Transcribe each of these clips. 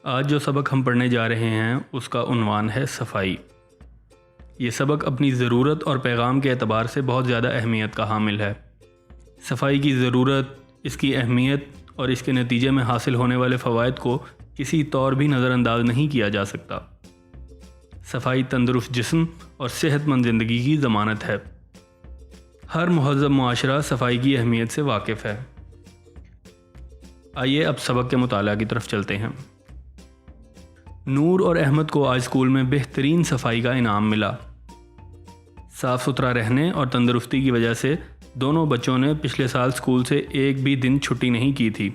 آج جو سبق ہم پڑھنے جا رہے ہیں اس کا عنوان ہے صفائی۔ یہ سبق اپنی ضرورت اور پیغام کے اعتبار سے بہت زیادہ اہمیت کا حامل ہے۔ صفائی کی ضرورت، اس کی اہمیت اور اس کے نتیجے میں حاصل ہونے والے فوائد کو کسی طور بھی نظر انداز نہیں کیا جا سکتا۔ صفائی تندرست جسم اور صحت مند زندگی کی ضمانت ہے۔ ہر مہذب معاشرہ صفائی کی اہمیت سے واقف ہے۔ آئیے اب سبق کے مطالعہ کی طرف چلتے ہیں۔ نور اور احمد کو آج اسکول میں بہترین صفائی کا انعام ملا۔ صاف ستھرا رہنے اور تندرستی کی وجہ سے دونوں بچوں نے پچھلے سال اسکول سے ایک بھی دن چھٹی نہیں کی تھی۔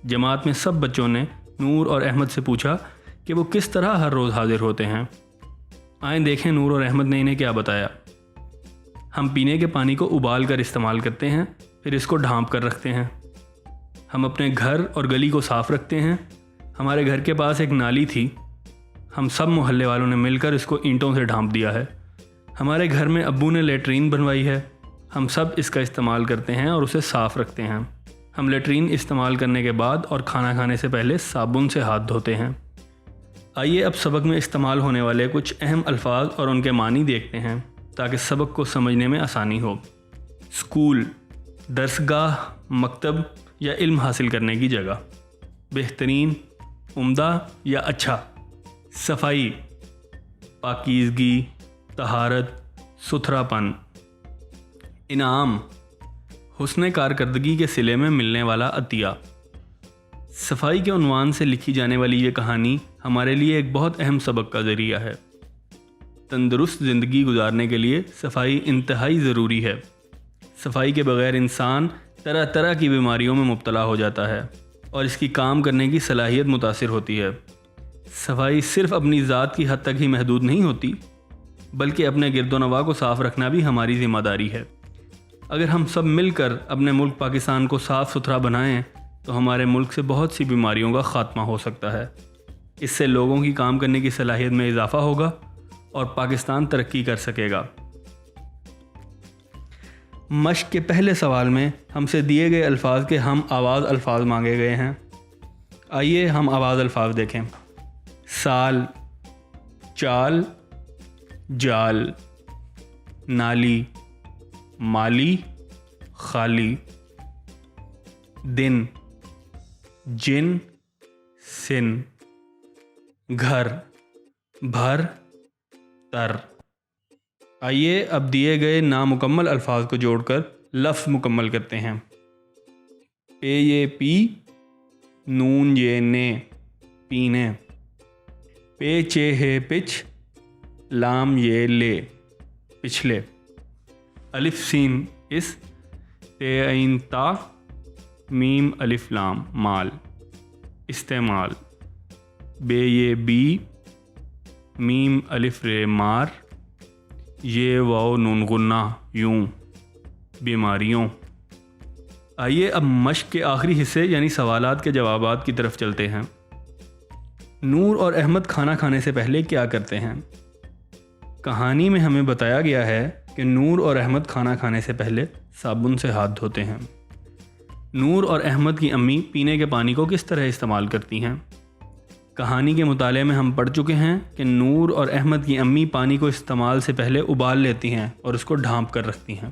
جماعت میں سب بچوں نے نور اور احمد سے پوچھا کہ وہ کس طرح ہر روز حاضر ہوتے ہیں۔ آئیں دیکھیں نور اور احمد نے انہیں کیا بتایا۔ ہم پینے کے پانی کو ابال کر استعمال کرتے ہیں، پھر اس کو ڈھانپ کر رکھتے ہیں۔ ہم اپنے گھر اور گلی کو صاف رکھتے ہیں۔ ہمارے گھر کے پاس ایک نالی تھی، ہم سب محلے والوں نے مل کر اس کو اینٹوں سے ڈھانپ دیا ہے۔ ہمارے گھر میں ابو نے لیٹرین بنوائی ہے، ہم سب اس کا استعمال کرتے ہیں اور اسے صاف رکھتے ہیں۔ ہم لیٹرین استعمال کرنے کے بعد اور کھانا کھانے سے پہلے صابن سے ہاتھ دھوتے ہیں۔ آئیے اب سبق میں استعمال ہونے والے کچھ اہم الفاظ اور ان کے معنی دیکھتے ہیں تاکہ سبق کو سمجھنے میں آسانی ہو۔ اسکول، درسگاہ، مکتب یا علم حاصل کرنے کی جگہ۔ بہترین، عمدہ یا اچھا۔ صفائی، پاکیزگی، طہارت، ستھرا پن۔ انعام، حسن کارکردگی کے صلے میں ملنے والا عطیہ۔ صفائی کے عنوان سے لکھی جانے والی یہ کہانی ہمارے لیے ایک بہت اہم سبق کا ذریعہ ہے۔ تندرست زندگی گزارنے کے لیے صفائی انتہائی ضروری ہے۔ صفائی کے بغیر انسان طرح طرح کی بیماریوں میں مبتلا ہو جاتا ہے اور اس کی کام کرنے کی صلاحیت متاثر ہوتی ہے۔ صفائی صرف اپنی ذات کی حد تک ہی محدود نہیں ہوتی، بلکہ اپنے گرد و نواح کو صاف رکھنا بھی ہماری ذمہ داری ہے۔ اگر ہم سب مل کر اپنے ملک پاکستان کو صاف ستھرا بنائیں تو ہمارے ملک سے بہت سی بیماریوں کا خاتمہ ہو سکتا ہے۔ اس سے لوگوں کی کام کرنے کی صلاحیت میں اضافہ ہوگا اور پاکستان ترقی کر سکے گا۔ مشق کے پہلے سوال میں ہم سے دیے گئے الفاظ کے ہم آواز الفاظ مانگے گئے ہیں۔ آئیے ہم آواز الفاظ دیکھیں۔ سال، چال، جال، نالی، مالی، خالی، دن، جن، سن، گھر، بھر، تر۔ آئیے اب دیے گئے نامکمل الفاظ کو جوڑ کر لفظ مکمل کرتے ہیں۔ پے یہ پی، نون یہ نے، پینے۔ پے چے ہے پچ، لام یہ لے، پچھلے۔ الف سین اس، تے عین تا، میم الف لام مال، استعمال۔ بے یہ بی، میم الف رے مار، یہ واو نون غنہ یوں، بیماریوں۔ آئیے اب مشق کے آخری حصے یعنی سوالات کے جوابات کی طرف چلتے ہیں۔ نور اور احمد کھانا کھانے سے پہلے کیا کرتے ہیں؟ کہانی میں ہمیں بتایا گیا ہے کہ نور اور احمد کھانا کھانے سے پہلے صابن سے ہاتھ دھوتے ہیں۔ نور اور احمد کی امی پینے کے پانی کو کس طرح استعمال کرتی ہیں؟ کہانی کے مطالعے میں ہم پڑھ چکے ہیں کہ نور اور احمد کی امی پانی کو استعمال سے پہلے ابال لیتی ہیں اور اس کو ڈھانپ کر رکھتی ہیں۔